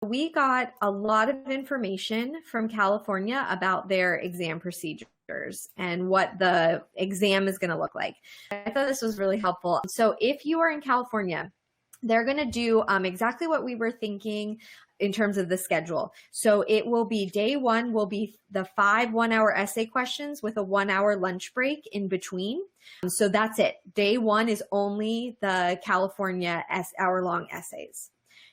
We got a lot of information from California about their exam procedures and what the exam is going to look like. I thought this was really helpful. So if you are in California, they're going to do exactly what we were thinking in terms of the schedule. So it will be day one will be the 5 1-hour essay questions with a 1-hour lunch break in between. So that's it. Day one is only the California hour-long essays.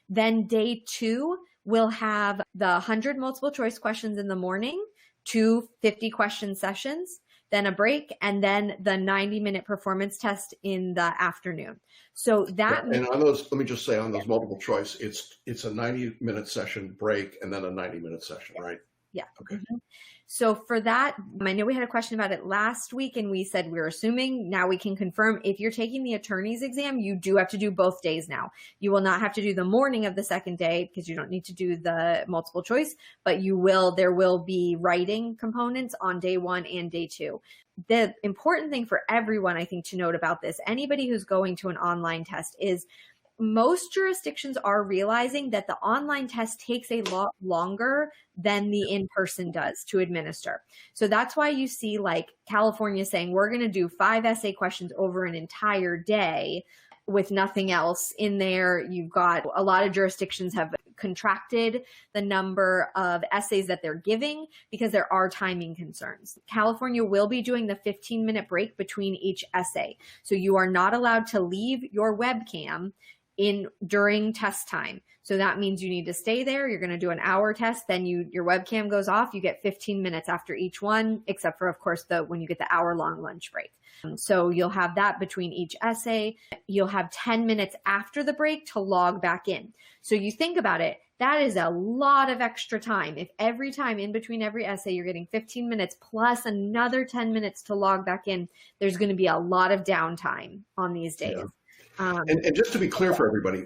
Then day two will have the 100 multiple choice questions in the morning, 2 50-question sessions, then a break, and then the 90-minute performance test in the afternoon. So that and on those, let me just say on those multiple choice, it's a 90-minute session break and then a 90-minute session, right? Yeah. Okay. Mm-hmm. So for that, I know we had a question about it last week and we said we're assuming, now we can confirm, if you're taking the attorney's exam, you do have to do both days now. You will not have to do the morning of the second day because you don't need to do the multiple choice, but there will be writing components on day one and day two. The important thing for everyone, I think, to note about this, anybody who's going to an online test, is most jurisdictions are realizing that the online test takes a lot longer than the in-person does to administer. So that's why you see like California saying, we're going to do 5 essay questions over an entire day with nothing else in there. You've got a lot of jurisdictions have contracted the number of essays that they're giving because there are timing concerns. California will be doing the 15-minute break between each essay. So you are not allowed to leave your webcam during test time. So that means you need to stay there. You're going to do an hour test. Then your webcam goes off. You get 15 minutes after each one, except for, of course, when you get the hour-long lunch break. So you'll have that between each essay. You'll have 10 minutes after the break to log back in. So you think about it, that is a lot of extra time. If every time in between every essay, you're getting 15 minutes plus another 10 minutes to log back in, there's going to be a lot of downtime on these days. Yeah. And just to be clear for everybody,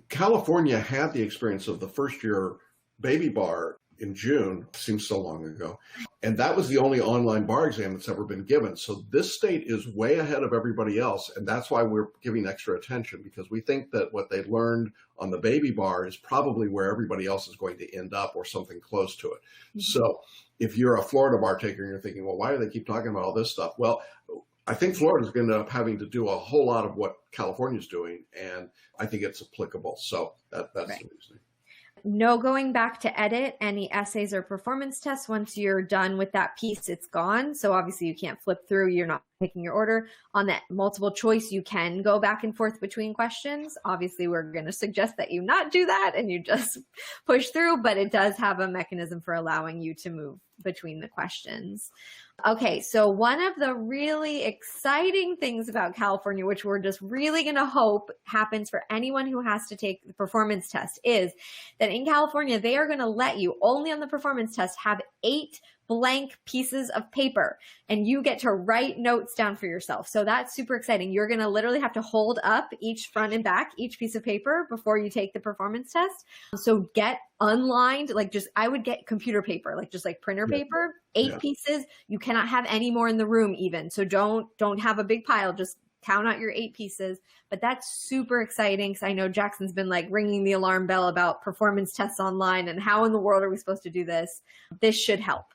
California had the experience of the first year baby bar in June, seems so long ago, and that was the only online bar exam that's ever been given. So this state is way ahead of everybody else, and that's why we're giving extra attention, because we think that what they learned on the baby bar is probably where everybody else is going to end up, or something close to it. Mm-hmm. So if you're a Florida bar taker and you're thinking, well, why do they keep talking about all this stuff? Well, I think Florida is going to end up having to do a whole lot of what California is doing, and I think it's applicable. So that's right. The reason. No going back to edit any essays or performance tests. Once you're done with that piece, it's gone. So obviously you can't flip through. You're not picking your order. On that multiple choice, you can go back and forth between questions. Obviously, we're going to suggest that you not do that and you just push through, but it does have a mechanism for allowing you to move between the questions. Okay, so one of the really exciting things about California, which we're just really going to hope happens for anyone who has to take the performance test, is that in California, they are going to let you only on the performance test have 8 blank pieces of paper, and you get to write notes down for yourself. So that's super exciting. You're going to literally have to hold up each front and back, each piece of paper before you take the performance test. So get unlined, I would get computer paper, just like printer paper, 8 pieces. You cannot have any more in the room even. So don't have a big pile, just count out your 8 pieces. But that's super exciting because I know Jackson's been ringing the alarm bell about performance tests online and how in the world are we supposed to do this? This should help.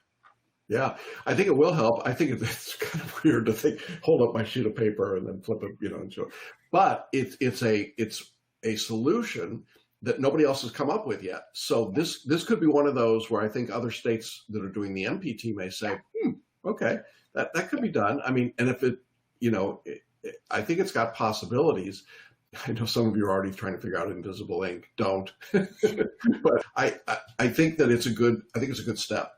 Yeah, I think it will help. I think it's kind of weird to think, hold up my sheet of paper and then flip it, and so. But it's a solution that nobody else has come up with yet. So this could be one of those where I think other states that are doing the MPT may say, okay, that could be done. I mean, and if I think it's got possibilities. I know some of you are already trying to figure out invisible ink. Don't, but I think that it's a good step.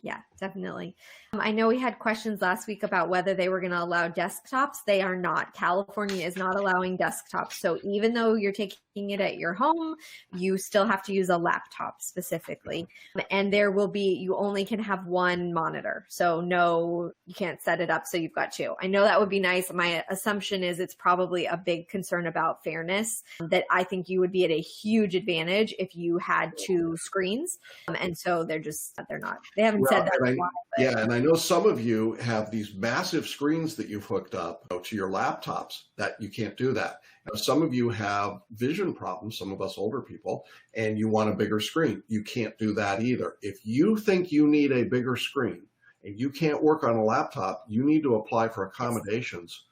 Yeah, definitely. I know we had questions last week about whether they were going to allow desktops. They are not. California is not allowing desktops. So even though you're taking it at your home, you still have to use a laptop specifically. And you only can have 1 monitor. So no, you can't set it up so you've got 2. I know that would be nice. My assumption is it's probably a big concern about fairness, that I think you would be at a huge advantage if you had 2 screens. And so they haven't said that. And why. yeah, and I know some of you have these massive screens that you've hooked up to your laptops that you can't do that. Some of you have vision problems, some of us older people, and you want a bigger screen. You can't do that either. If you think you need a bigger screen and you can't work on a laptop, you need to apply for accommodations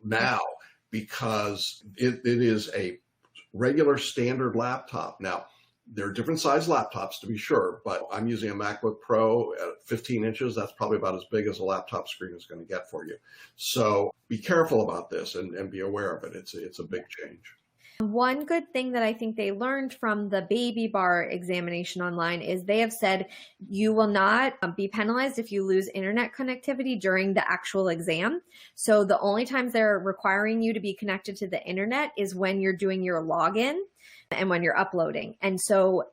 now, because it is a regular standard laptop. Now, there are different size laptops to be sure, but I'm using a MacBook Pro at 15 inches. That's probably about as big as a laptop screen is going to get for you. So be careful about this and be aware of it. It's a big change. One good thing that I think they learned from the baby bar examination online is they have said you will not be penalized if you lose internet connectivity during the actual exam. So the only times they're requiring you to be connected to the internet is when you're doing your login and when you're uploading. And so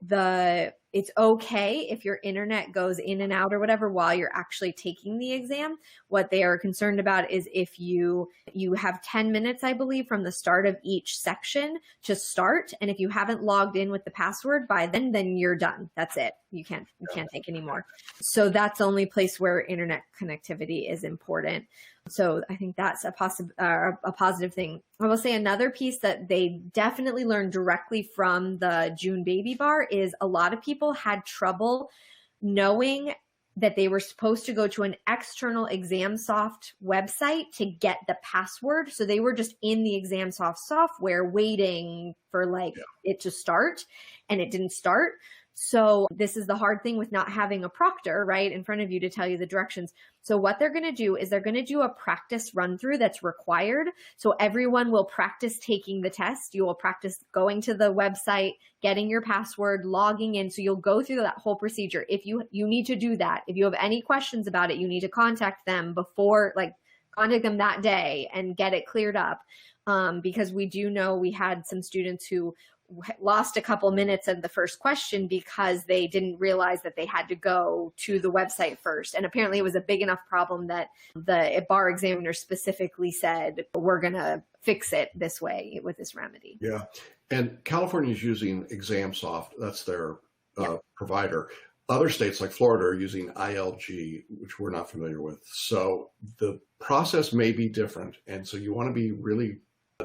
it's okay if your internet goes in and out or whatever while you're actually taking the exam. What they are concerned about is if you have 10 minutes, I believe, from the start of each section to start. And if you haven't logged in with the password by then you're done. That's it. You can't take any more. So that's the only place where internet connectivity is important. So I think that's a positive thing. I will say another piece that they definitely learned directly from the June baby bar is a lot of people had trouble knowing that they were supposed to go to an external ExamSoft website to get the password. So they were just in the ExamSoft software waiting for it to start, and it didn't start. So this is the hard thing with not having a proctor right in front of you to tell you the directions. So what they're going to do is they're going to do a practice run through that's required. So everyone will practice taking the test. You will practice going to the website, getting your password, logging in. So you'll go through that whole procedure. If you need to do that, if you have any questions about it, you need to contact them contact them that day and get it cleared up. Because we do know we had some students who lost a couple minutes of the first question because they didn't realize that they had to go to the website first. And apparently it was a big enough problem that the bar examiner specifically said, we're going to fix it this way with this remedy. Yeah. And California is using ExamSoft. That's their provider. Other states like Florida are using ILG, which we're not familiar with. So the process may be different. And so you want to be really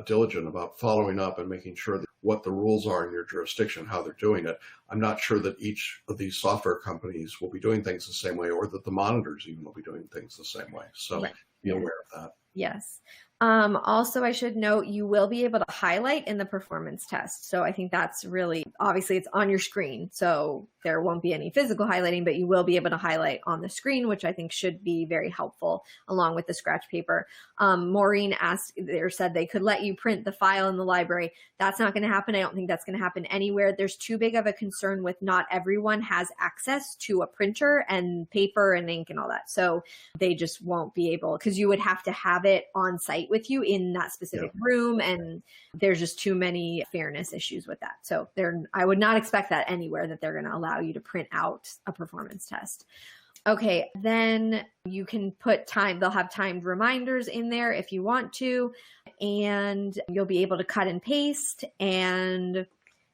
diligent about following up and making sure that what the rules are in your jurisdiction, how they're doing it. I'm not sure that each of these software companies will be doing things the same way, or that the monitors even will be doing things the same way. So be aware of that. Yes. Also, I should note you will be able to highlight in the performance test. So I think that's really, obviously it's on your screen. So there won't be any physical highlighting, but you will be able to highlight on the screen, which I think should be very helpful along with the scratch paper. Maureen said they could let you print the file in the library. That's not going to happen. I don't think that's going to happen anywhere. There's too big of a concern with not everyone has access to a printer and paper and ink and all that. So they just won't be able, because you would have to have it on site with you in that specific room, and there's just too many fairness issues with that. So I would not expect that anywhere, that they're going to allow you to print out a performance test. Okay, then you can put they'll have timed reminders in there if you want to, and you'll be able to cut and paste. And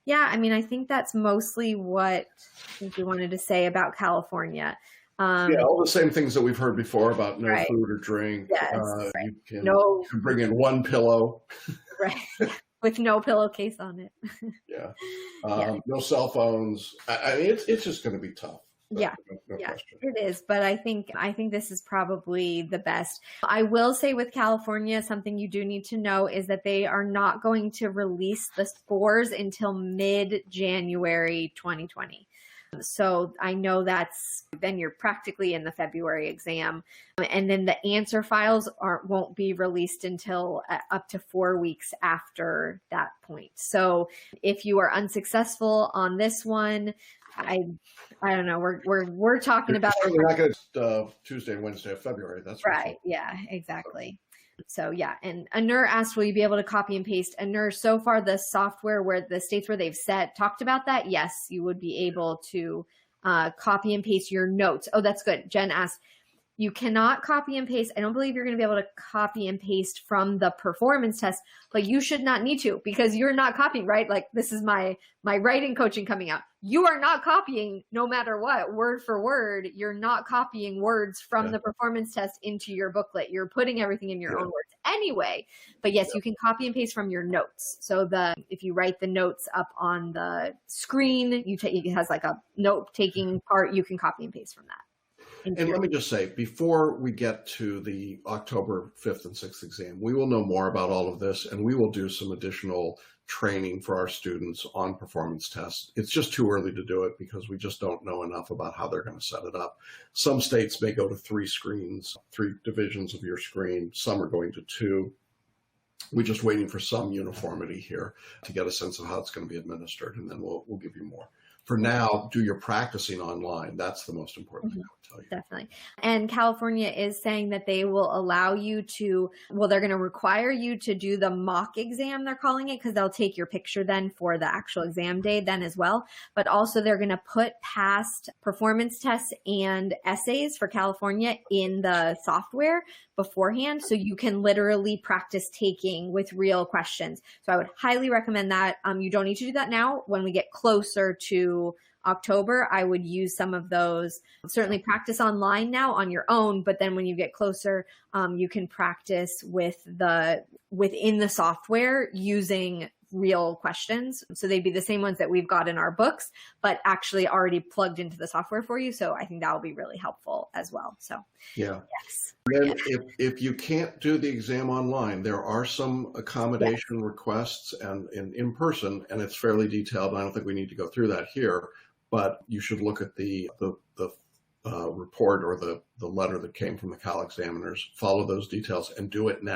I think that's mostly what I think we wanted to say about California. All the same things that we've heard before about no food or drink. Yes, you can bring in one pillow. Right. With no pillowcase on it. No cell phones. I mean, it's just going to be tough. No question. It is. But I think this is probably the best. I will say with California, something you do need to know is that they are not going to release the scores until mid-January 2020. So I know then you're practically in the February exam, and then the answer files won't be released until up to 4 weeks after that point. So if you are unsuccessful on this one, I don't know. We're talking about certainly not going to Tuesday and Wednesday of February. That's right. Yeah, exactly. So and Anur asked, will you be able to copy and paste? Anur, so far the software where the states where they've talked about that, yes, you would be able to copy and paste your notes. Oh, that's good. Jen asked, You cannot copy and paste. I don't believe you're going to be able to copy and paste from the performance test, but you should not need to because you're not copying, right? Like this is my writing coaching coming out. You are not copying no matter what, word for word. You're not copying words from the performance test into your booklet. You're putting everything in your own words anyway. But yes, you can copy and paste from your notes. So if you write the notes up on the screen, it has like a note taking part. You can copy and paste from that. And let me just say, before we get to the October 5th and 6th exam, we will know more about all of this, and we will do some additional training for our students on performance tests. It's just too early to do it because we just don't know enough about how they're going to set it up. Some states may go to 3 screens, 3 divisions of your screen. Some are going to 2. We're just waiting for some uniformity here to get a sense of how it's going to be administered, and then we'll give you more. For now, do your practicing online. That's the most important thing I would tell you. Definitely. And California is saying that they will allow you to, they're going to require you to do the mock exam, they're calling it, because they'll take your picture then for the actual exam day then as well. But also they're going to put past performance tests and essays for California in the software beforehand. So you can literally practice taking with real questions. So I would highly recommend that. You don't need to do that now. When we get closer to October, I would use some of those. Certainly practice online now on your own, but then when you get closer, you can practice within the software using real questions. So they'd be the same ones that we've got in our books, but actually already plugged into the software for you. So I think that will be really helpful as well. So yeah. Yes. And if you can't do the exam online, there are some accommodation requests and in person, and it's fairly detailed. I don't think we need to go through that here, but you should look at the report or the letter that came from the Cal examiners, follow those details and do it now.